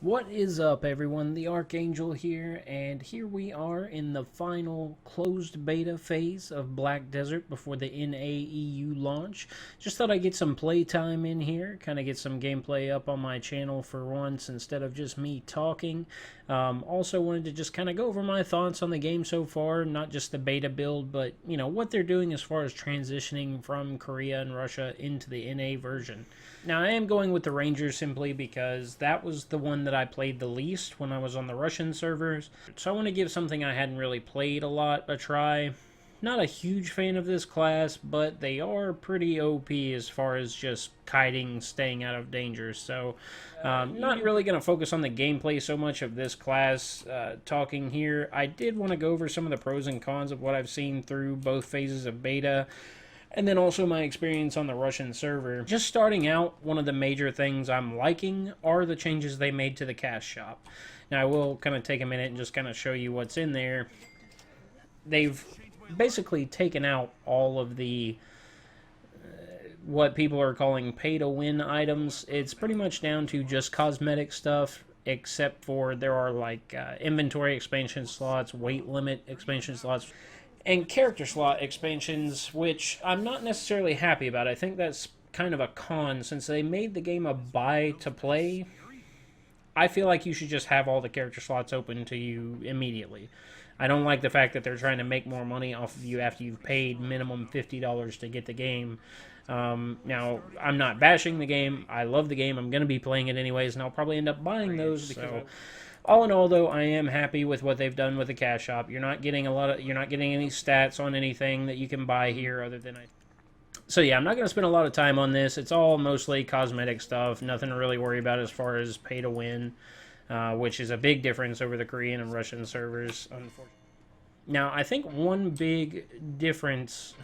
What is up, everyone? The Archangel here, and here we are in the final closed beta phase of Black Desert before the NAEU launch. Just thought I'd get some playtime in here, kind of get some gameplay up on my channel for once instead of just me talking. Also wanted to just kind of go over my thoughts on the game so far, not just the beta build, but, you know, what they're doing as far as transitioning from Korea and Russia into the NA version. Now, I am going with the Rangers simply because that was the one that I played the least when I was on the Russian servers. So I want to give something I hadn't really played a lot a try. Not a huge fan of this class, but they are pretty OP as far as just kiting, staying out of danger. So, not really going to focus on the gameplay so much of this class talking here. I did want to go over some of the pros and cons of what I've seen through both phases of beta. And then also my experience on the Russian server. Just starting out, one of the major things I'm liking are the changes they made to the cash shop. Now I will kind of take a minute and just kind of show you what's in there. They've basically taken out all of the what people are calling pay-to-win items. It's pretty much down to just cosmetic stuff, except for there are like inventory expansion slots, weight limit expansion slots, and character slot expansions, which I'm not necessarily happy about. I think that's kind of a con. Since they made the game a buy-to-play, I feel like you should just have all the character slots open to you immediately. I don't like the fact that they're trying to make more money off of you after you've paid minimum $50 to get the game. Now, I'm not bashing the game. I love the game. I'm going to be playing it anyways, and I'll probably end up buying those. So, all in all, though, I am happy with what they've done with the cash shop. You're not getting any stats on anything that you can buy here other than So yeah, I'm not going to spend a lot of time on this. It's all mostly cosmetic stuff. Nothing to really worry about as far as pay to win, which is a big difference over the Korean and Russian servers, unfortunately. Now, I think one big difference,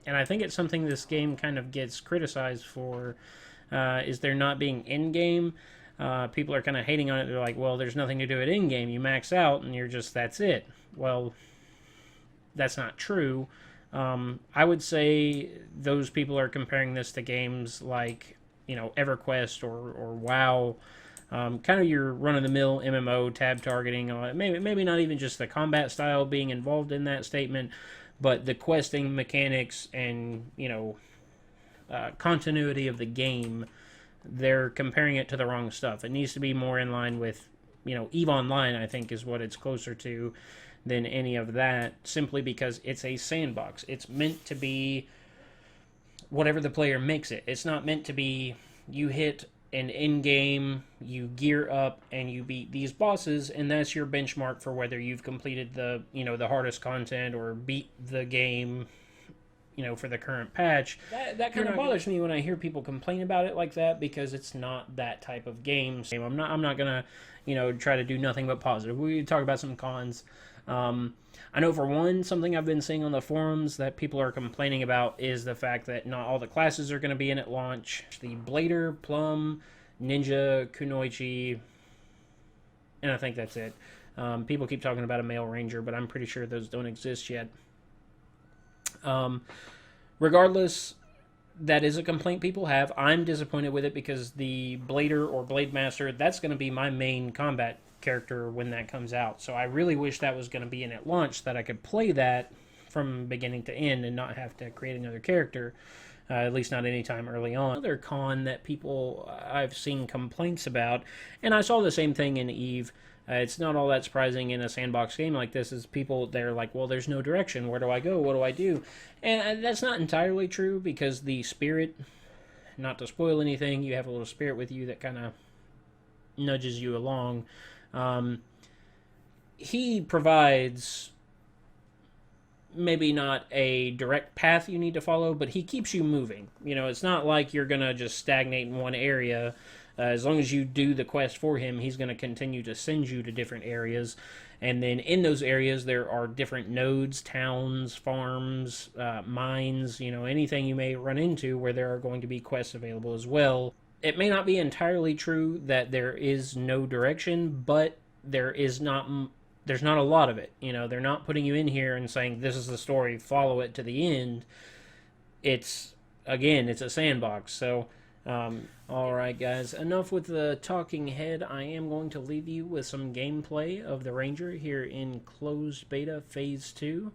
and I think it's something this game kind of gets criticized for, is there not being in-game. People are kind of hating on it. They're like, well, there's nothing to do at in-game. You max out, and that's it. Well, that's not true. I would say those people are comparing this to games like, EverQuest or WoW. Kind of your run-of-the-mill MMO, tab targeting. Maybe not even just the combat style being involved in that statement, but the questing mechanics and, continuity of the game. They're comparing it to the wrong stuff. It needs to be more in line with, EVE Online, I think, is what it's closer to than any of that, simply because it's a sandbox. It's meant to be whatever the player makes it. It's not meant to be you hit an in-game, you gear up, and you beat these bosses, and that's your benchmark for whether you've completed the, the hardest content or beat the game, for the current patch. That kind of bothers me when I hear people complain about it like that, because it's not that type of game. I'm not gonna, try to do nothing but positive. We talk about some cons. I know for one, something I've been seeing on the forums that people are complaining about is the fact that not all the classes are going to be in at launch. The Blader, Plum, Ninja, Kunoichi, and I think that's it. People keep talking about a male ranger, but I'm pretty sure those don't exist yet. Regardless, that is a complaint people have. I'm disappointed with it because the Blader or Blade Master, that's going to be my main combat character when that comes out. So I really wish that was going to be in at launch, that I could play that from beginning to end and not have to create another character, at least not anytime early on. Another con that people I've seen complaints about, and I saw the same thing in EVE, it's not all that surprising in a sandbox game like this, is they're like, well, there's no direction. Where do I go? What do I do? And that's not entirely true, because the spirit, not to spoil anything, you have a little spirit with you that kind of nudges you along. He provides maybe not a direct path you need to follow, but he keeps you moving. It's not like you're going to just stagnate in one area. As long as you do the quest for him, he's going to continue to send you to different areas. And then in those areas, there are different nodes, towns, farms, mines, anything you may run into where there are going to be quests available as well. It may not be entirely true that there is no direction, but there's not a lot of it. They're not putting you in here and saying, this is the story, follow it to the end. It's a sandbox. So Alright, guys, enough with the talking head. I am going to leave you with some gameplay of the Ranger here in closed beta phase 2.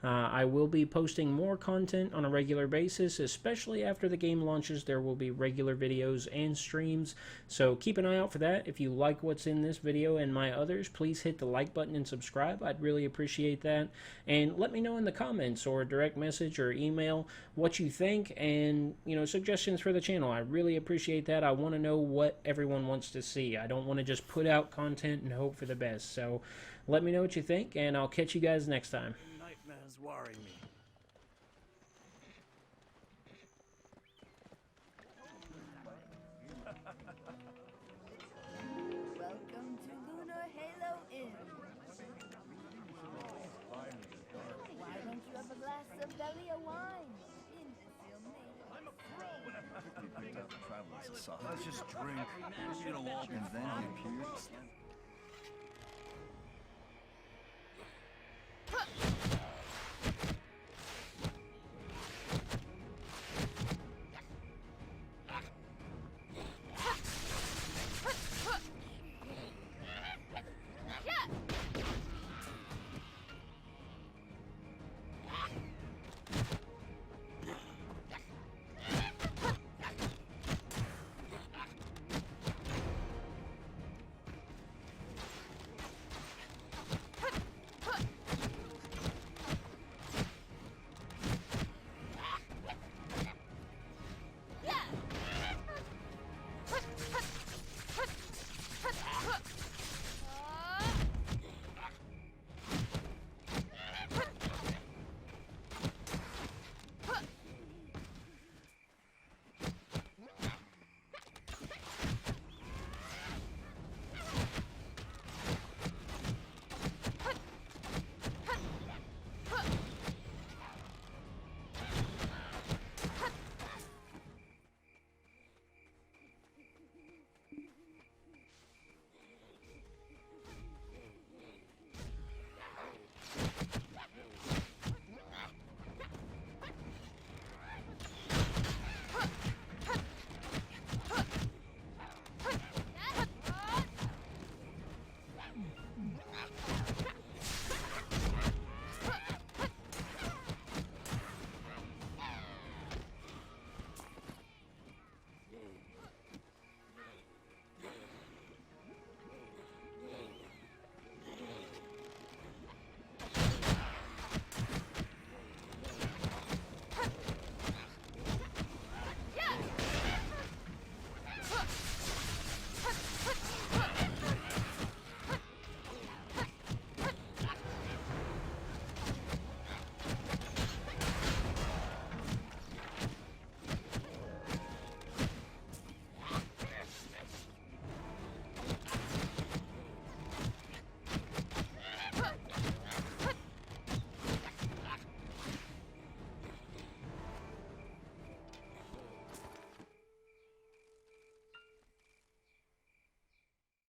I will be posting more content on a regular basis, especially after the game launches. There will be regular videos and streams, so keep an eye out for that. If you like what's in this video and my others, please hit the like button and subscribe. I'd really appreciate that. And let me know in the comments or direct message or email what you think and, suggestions for the channel. I really appreciate that. I want to know what everyone wants to see. I don't want to just put out content and hope for the best. So let me know what you think, and I'll catch you guys next time. Nightmares worry me. Welcome to Lunar Halo Inn. Why don't you have a glass of belly of wine? Imbecile native. I'm a pro when I'm Picked up travelers aside. Let's just drink. And then he appeared.